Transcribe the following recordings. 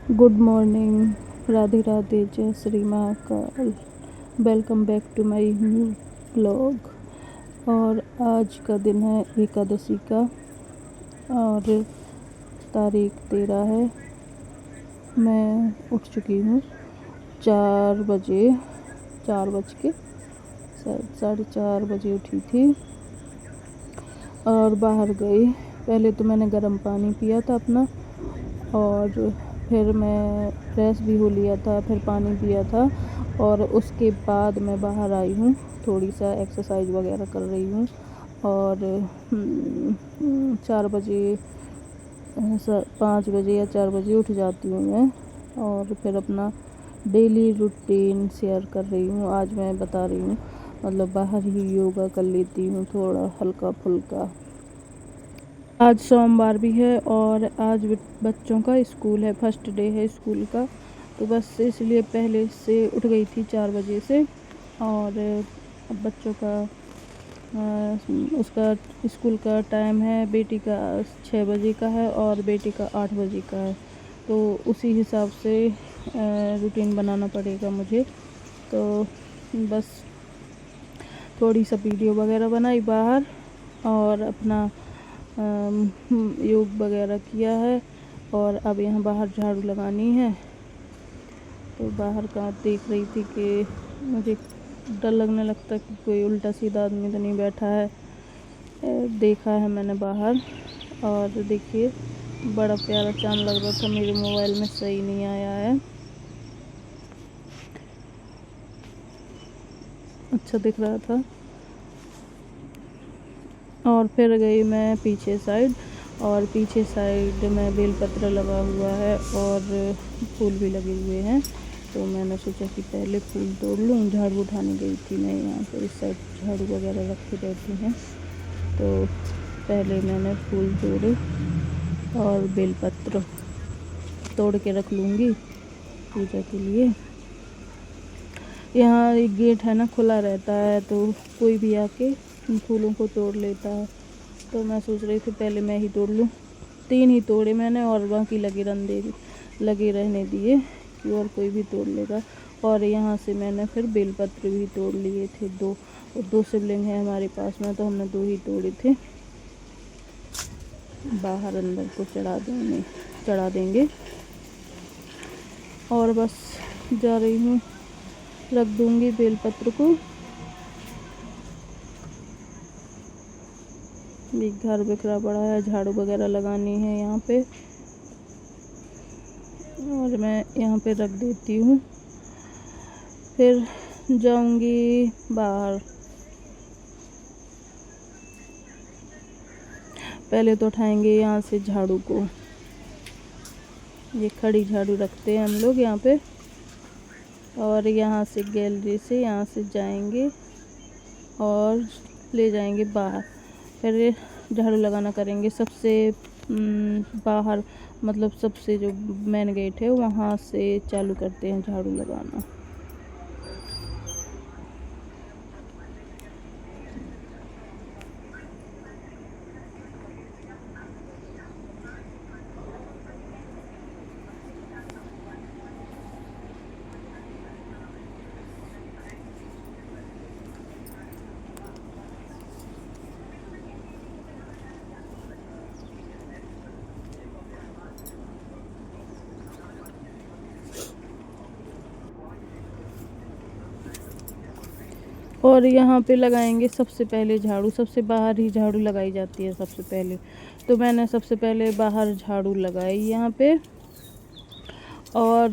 Good morning, Radhe Radhe, जय Shri Mahakal. Welcome back to my new blog. और आज का दिन है एकादशी का और तारीख 13 है। मैं उठ चुकी हूँ 4 बजे, 4 बज के शायद 4:30 बजे उठी थी और बाहर गई। पहले तो मैंने गर्म पानी पिया था अपना, और फिर मैं फ्रेश भी हो लिया था, फिर पानी पिया था, और उसके बाद मैं बाहर आई हूँ। थोड़ी सा एक्सरसाइज वगैरह कर रही हूँ। और 4 बजे 5 बजे या 4 बजे उठ जाती हूँ मैं, और फिर अपना डेली रूटीन शेयर कर रही हूँ। आज मैं बता रही हूँ, मतलब बाहर ही योगा कर लेती हूँ थोड़ा हल्का फुल्का। आज सोमवार भी है और आज बच्चों का स्कूल है, फर्स्ट डे है स्कूल का, तो बस इसलिए पहले से उठ गई थी 4 बजे से। और अब बच्चों का उसका स्कूल का टाइम है, बेटी का 6 बजे का है और बेटी का 8 बजे का है, तो उसी हिसाब से रूटीन बनाना पड़ेगा मुझे। तो बस थोड़ी सा वीडियो वगैरह बनाई बाहर, और अपना योग वगैरह किया है, और अब यहाँ बाहर झाड़ू लगानी है। तो बाहर का देख रही थी कि मुझे डर लगने लगता कि कोई उल्टा सीधा आदमी तो नहीं बैठा है। देखा है मैंने बाहर, और देखिए बड़ा प्यारा चांद लग रहा था। मेरे मोबाइल में सही नहीं आया है, अच्छा दिख रहा था। और फिर गई मैं पीछे साइड, और पीछे साइड में बेलपत्र लगा हुआ है और फूल भी लगे हुए हैं। तो मैंने सोचा कि पहले फूल तोड़ लूँ। झाड़ू उठाने गई थी मैं, यहाँ पर इस साइड झाड़ू वगैरह रखी रहती हैं, तो पहले मैंने फूल तोड़े और बेलपत्र तोड़ के रख लूँगी पूजा के लिए। यहाँ एक गेट है ना, खुला रहता है, तो कोई भी आके फूलों को तोड़ लेता है। तो मैं सोच रही थी पहले मैं ही तोड़ लूँ। 3 ही तोड़े मैंने, और बाकी लगे रहने दिए कि और कोई भी तोड़ लेगा। और यहाँ से मैंने फिर बेलपत्र भी तोड़ लिए थे, 2 शिवलिंग है हमारे पास में, तो हमने 2 ही तोड़े थे। बाहर अंदर को चढ़ा देंगे। और बस जा रही हूँ, रख दूँगी बेलपत्र को। एक घर बिखरा पड़ा है, झाड़ू वगैरह लगानी है यहाँ पे, और मैं यहाँ पे रख देती हूँ। फिर जाऊँगी बाहर। पहले तो उठाएंगे यहाँ से झाड़ू को, ये खड़ी झाड़ू रखते हैं हम लोग यहाँ पे, और यहाँ से गैलरी से यहाँ से जाएंगे और ले जाएंगे बाहर। फिर झाड़ू लगाना करेंगे सबसे बाहर, मतलब सबसे जो मेन गेट है वहाँ से चालू करते हैं झाड़ू लगाना। और यहाँ पे लगाएंगे सबसे पहले झाड़ू। सबसे बाहर ही झाड़ू लगाई जाती है सबसे पहले, तो मैंने सबसे पहले बाहर झाड़ू लगाई यहाँ पे। और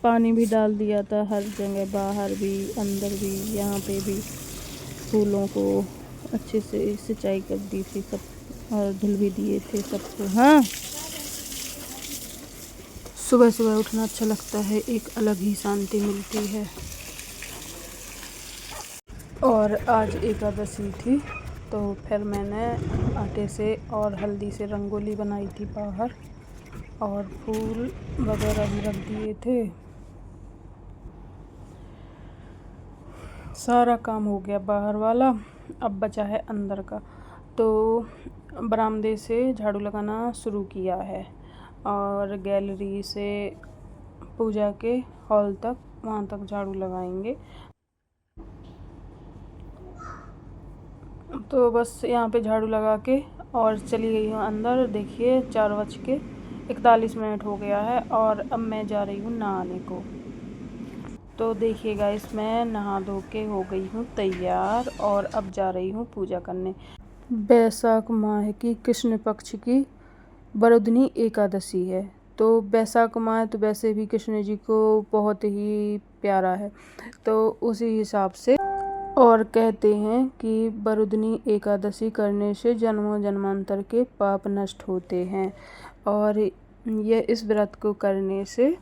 पानी भी डाल दिया था हर जगह, बाहर भी अंदर भी, यहाँ पे भी फूलों को अच्छे से सिंचाई कर दी थी सब, और धुल भी दिए थे सबको। हाँ, सुबह सुबह उठना अच्छा लगता है, एक अलग ही शांति मिलती है। और आज एकादशी थी, तो फिर मैंने आटे से और हल्दी से रंगोली बनाई थी बाहर, और फूल वगैरह भी रख दिए थे। सारा काम हो गया बाहर वाला, अब बचा है अंदर का। तो बरामदे से झाड़ू लगाना शुरू किया है, और गैलरी से पूजा के हॉल तक, वहाँ तक झाड़ू लगाएंगे। तो बस यहाँ पे झाड़ू लगा के और चली गई हूँ अंदर। देखिए 4:41 हो गया है और अब मैं जा रही हूँ नहाने को। तो देखिए गाइस, मैं नहा धो के हो गई हूँ तैयार और अब जा रही हूँ पूजा करने। बैसाख माह की कृष्ण पक्ष की वरुधनी एकादशी है। तो बैसाख माह तो वैसे भी कृष्ण जी को बहुत ही प्यारा है, तो उसी हिसाब से और कहते हैं कि वरुधनी एकादशी करने से जन्मों जन्मांतर के पाप नष्ट होते हैं। और ये इस व्रत को करने से,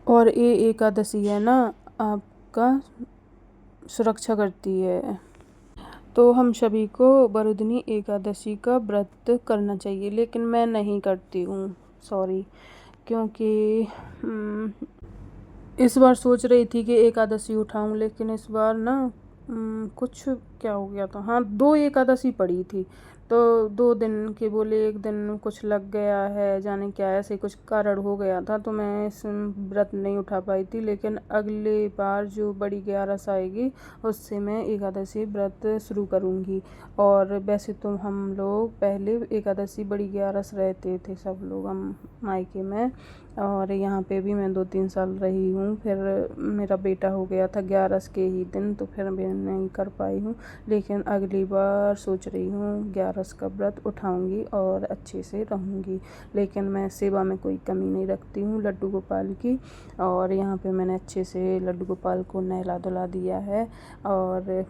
और ये एकादशी है ना, आपका सुरक्षा करती है। तो हम सभी को वरुधनी एकादशी का व्रत करना चाहिए, लेकिन मैं नहीं करती हूँ, सॉरी। क्योंकि इस बार सोच रही थी कि एकादशी उठाऊं, लेकिन इस बार ना कुछ क्या हो गया था। हाँ, 2 एकादशी पड़ी थी, तो 2 दिन के बोले, एक दिन कुछ लग गया है, जाने क्या ऐसे कुछ कारण हो गया था, तो मैं इस व्रत नहीं उठा पाई थी। लेकिन अगले बार जो बड़ी 11 आएगी, उससे मैं एकादशी व्रत शुरू करूँगी। और वैसे तो हम लोग पहले एकादशी बड़ी 11 रहते थे सब लोग, हम मायके में, और यहाँ पे भी मैं 2-3 साल रही हूँ। फिर मेरा बेटा हो गया था 11 के ही दिन, तो फिर मैं नहीं कर पाई हूँ। लेकिन अगली बार सोच रही हूँ 11 का व्रत उठाऊँगी और अच्छे से रहूँगी। लेकिन मैं सेवा में कोई कमी नहीं रखती हूँ लड्डू गोपाल की। और यहाँ पे मैंने अच्छे से लड्डू गोपाल को नहला धुला दिया है, और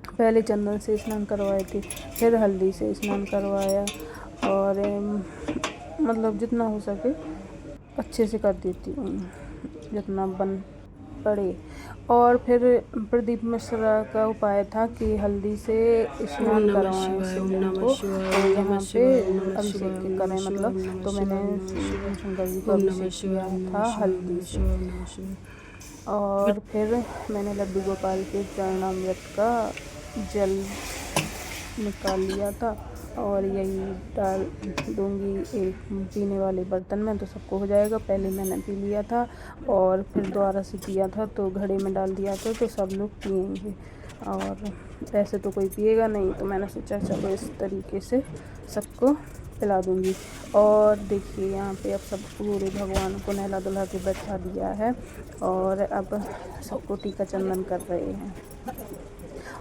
पहले चंदन से स्नान करवाए थे, फिर हल्दी से स्नान करवाया, और मतलब जितना हो सके अच्छे से कर देती हूँ, जितना बन पड़े। और फिर प्रदीप मिश्रा का उपाय था कि हल्दी से स्नान करवाएं शिवलिंग को, तो यहाँ पे अभिषेक करें, मतलब। तो मैंने शंकर जी को अभिषेक किया था हल्दी से। और फिर मैंने लड्डू गोपाल के चरणामृत का जल निकाल लिया था, और यही डाल दूँगी एक पीने वाले बर्तन में, तो सबको हो जाएगा। पहले मैंने पी लिया था और फिर दोबारा से पिया था, तो घड़े में डाल दिया था, तो सब लोग पिएंगे। और ऐसे तो कोई पिएगा नहीं, तो मैंने सोचा चलो इस तरीके से सबको पिला दूँगी। और देखिए यहाँ पे अब सब पूरे भगवान को नहला धुला के बैठा दिया है, और अब सबको टीका चंदन कर रहे हैं।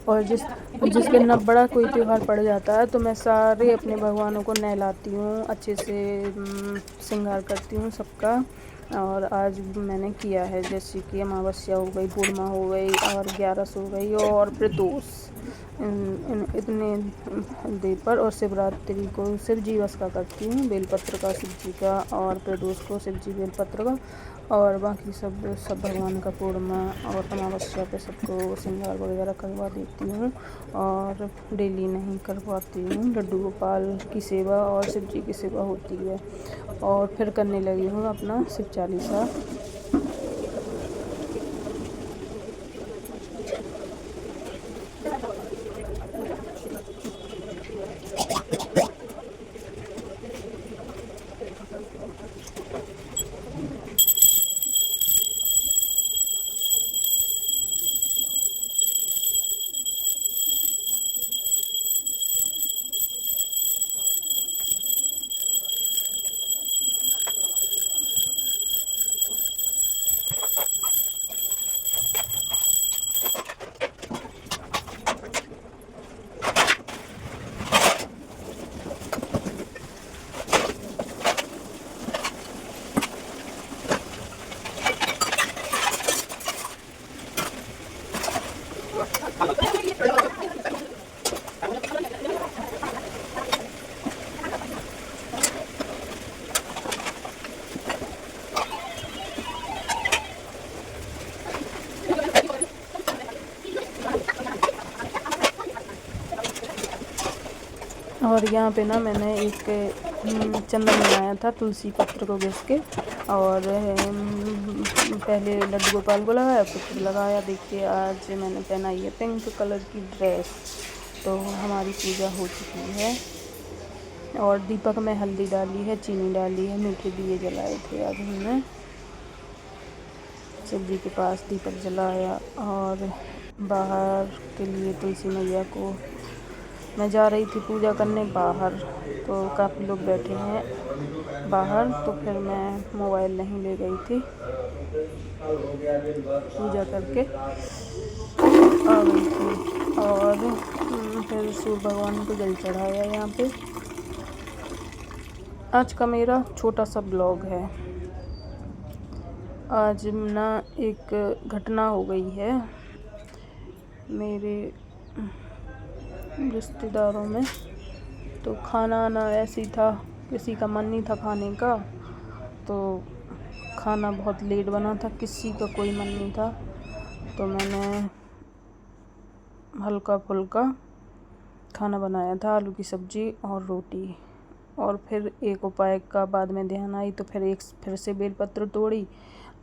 और जिस दिन ना बड़ा कोई त्यौहार पड़ जाता है, तो मैं सारे अपने भगवानों को नहलाती हूँ, अच्छे से श्रृंगार करती हूँ सबका। और आज मैंने किया है, जैसे कि अमावस्या हो गई, पूर्णिमा हो गई, और 11 हो गई, और प्रदोष, इतने दे पर। और शिवरात्रि को शिव जी वस का करती हूँ, बेलपत्र का शिव जी का, और प्रदोष को शिव जी बेलपत्र का, और बाकी सब भगवान का पूर्णिमा और अमावस्या पे सबको श्रृंगार वगैरह करवा देती हूँ। और डेली नहीं करवाती हूँ, लड्डू गोपाल की सेवा और शिव जी की सेवा होती है। और फिर करने लगी हूँ अपना शिव चालीसा। और यहाँ पे ना मैंने एक चंदन बनाया था तुलसी पत्र को घिस के, और पहले लड्डू गोपाल को लगाया, फिर लगाया। देखिए आज मैंने पहनाई है पिंक कलर की ड्रेस। तो हमारी पूजा हो चुकी है। और दीपक में हल्दी डाली है, चीनी डाली है, मीठे दिए जलाए थे आज हमने। शिव जी के पास दीपक जलाया और बाहर के लिए तुलसी मैया को मैं जा रही थी पूजा करने बाहर, तो काफ़ी लोग बैठे हैं बाहर, तो फिर मैं मोबाइल नहीं ले गई थी, पूजा करके आ गई थी। और फिर सूर्य भगवान को जल चढ़ाया यहाँ पे। आज का मेरा छोटा सा ब्लॉग है। आज ना एक घटना हो गई है मेरे रिश्तेदारों में, तो खाना आना ऐसी था, किसी का मन नहीं था खाने का, तो खाना बहुत लेट बना था, किसी का कोई मन नहीं था, तो मैंने हल्का फुल्का खाना बनाया था, आलू की सब्ज़ी और रोटी। और फिर एक उपाय का बाद में ध्यान आई, तो फिर से बेलपत्र तोड़ी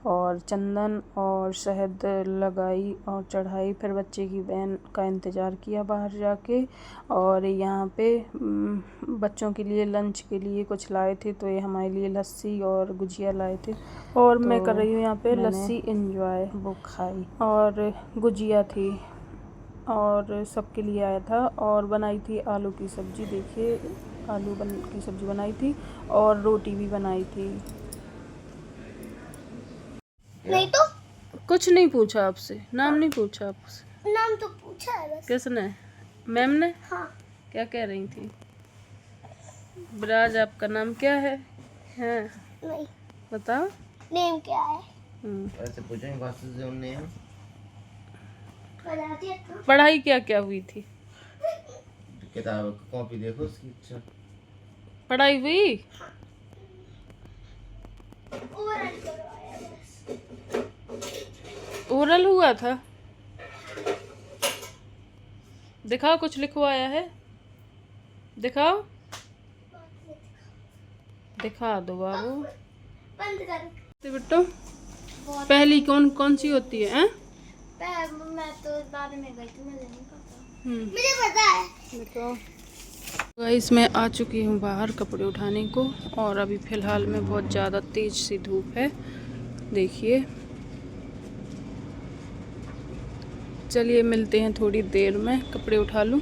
और चंदन और शहद लगाई और चढ़ाई। फिर बच्चे की बहन का इंतज़ार किया बाहर जाके, और यहाँ पे बच्चों के लिए लंच के लिए कुछ लाए थे, तो ये हमारे लिए लस्सी और गुजिया लाए थे, और तो मैं कर रही हूँ यहाँ पे लस्सी एंजॉय, वो खाई। और गुजिया थी और सबके लिए आया था, और बनाई थी आलू की सब्ज़ी। देखिए की सब्ज़ी बनाई थी और रोटी भी बनाई थी। नहीं तो कुछ नहीं पूछा आपसे, नाम नहीं पूछा आपसे। नाम तो पूछा है बस। किसने? मैम ने? हाँ। क्या कह रही थी? ब्राज आपका नाम क्या है? हैं? नहीं बताओ। नेम क्या है? ऐसे पूछेंगे क्लासेस से नेम। पढ़ाई क्या क्या हुई थी? किताब कॉपी देखो उसकी। अच्छा पढ़ाई हुई? ओरल हुआ था? दिखाओ, कुछ लिखवाया है, दिखाओ, दिखा दो बाबू। बंद कर बेटो, पहली कौन सी होती है? मैं तो बाद में गई थी, मुझे नहीं पता। मुझे पता है। देखो गाइस, मैं आ चुकी हूँ बाहर कपड़े उठाने को, और अभी फ़िलहाल में बहुत ज़्यादा तेज़ सी धूप है, देखिए। चलिए मिलते हैं थोड़ी देर में, कपड़े उठा लूँ।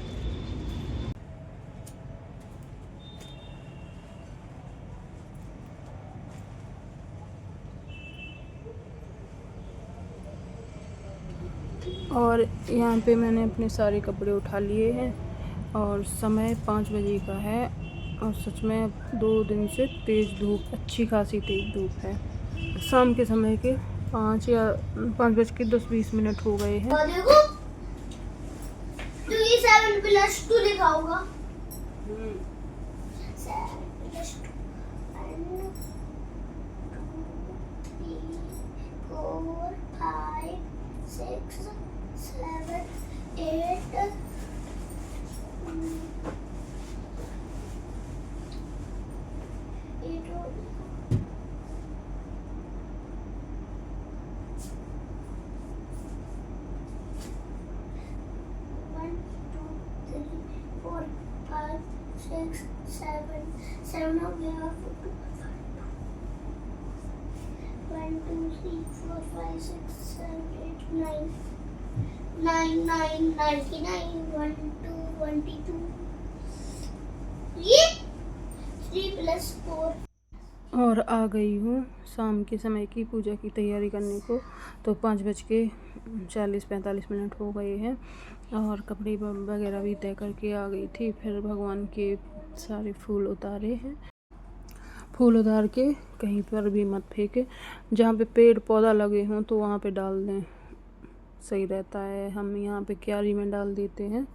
और यहाँ पे मैंने अपने सारे कपड़े उठा लिए हैं, और समय 5 बजे का है, और सच में 2 दिन से तेज़ धूप, अच्छी खासी तेज़ धूप है। शाम के समय के 5:10-20 हो गए हैं। तो ये 7+2 लिखा होगा। 7+2 4 5 6 7 8 7 हो गया। 1 2 3 4 5 6 7 8 9 99 1 2 22 ये 3+4। और आ गई हूँ शाम के समय की पूजा की तैयारी करने को, तो 5:40-45 हो गए हैं, और कपड़े वगैरह भी तय करके आ गई थी। फिर भगवान के सारे फूल उतारे हैं, फूल उतार के कहीं पर भी मत फेंके, जहाँ पे पेड़ पौधा लगे हों तो वहाँ पे डाल दें, सही रहता है। हम यहाँ पे क्यारी में डाल देते हैं।